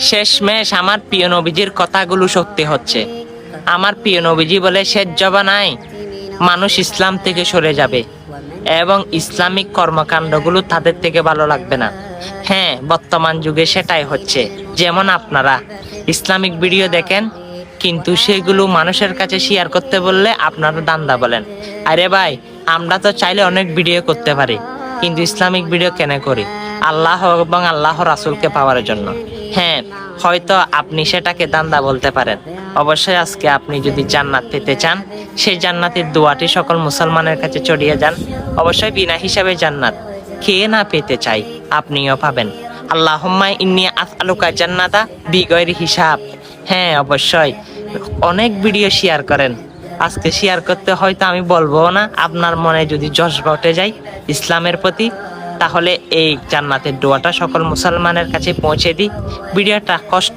শেষমেশ আমার প্রিয় নবীজির কথাগুলো সত্যি হচ্ছে। আমার প্রিয় নবীজি বলে, শেষ জবানায় মানুষ ইসলাম থেকে সরে যাবে এবং ইসলামিক কর্মকাণ্ডগুলো তাদের থেকে ভালো লাগবে না। হ্যাঁ, বর্তমান যুগে সেটাই হচ্ছে। যেমন আপনারা ইসলামিক ভিডিও দেখেন, কিন্তু সেগুলো মানুষের কাছে শেয়ার করতে বললে আপনারা দান্দা বলেন। আরে ভাই, আমরা তো চাইলে অনেক ভিডিও করতে পারি, কিন্তু ইসলামিক ভিডিও কেন করি? আল্লাহ এবং আল্লাহ রাসূলকে পাওয়ার জন্য। হ্যাঁ, হয়তো আপনি সেটাকে দান্দা বলতে পারেন। অবশ্যই আজকে আপনি যদি জান্নাত পেতে চান, সেই জান্নাতের দোয়াটি সকল মুসলমানের কাছে ছড়িয়ে যান। অবশ্যই বিনা হিসাবে জান্নাত কে না পেতে চাই, আপনিও পাবেন। আল্লাহুম্মা ইন্নী আসআলুকা জান্নাতা বিগয়রি হিসাব। হ্যাঁ, অবশ্যই অনেক ভিডিও শেয়ার করেন। আজকে শেয়ার করতে হয়তো আমি বলবো না, আপনার মনে যদি জজবা উঠে যায় ইসলামের প্রতি, তাহলে এই জান্নাতের দোয়াটা সকল মুসলমানের কাছে পৌঁছে দিই। ভিডিওটা কষ্ট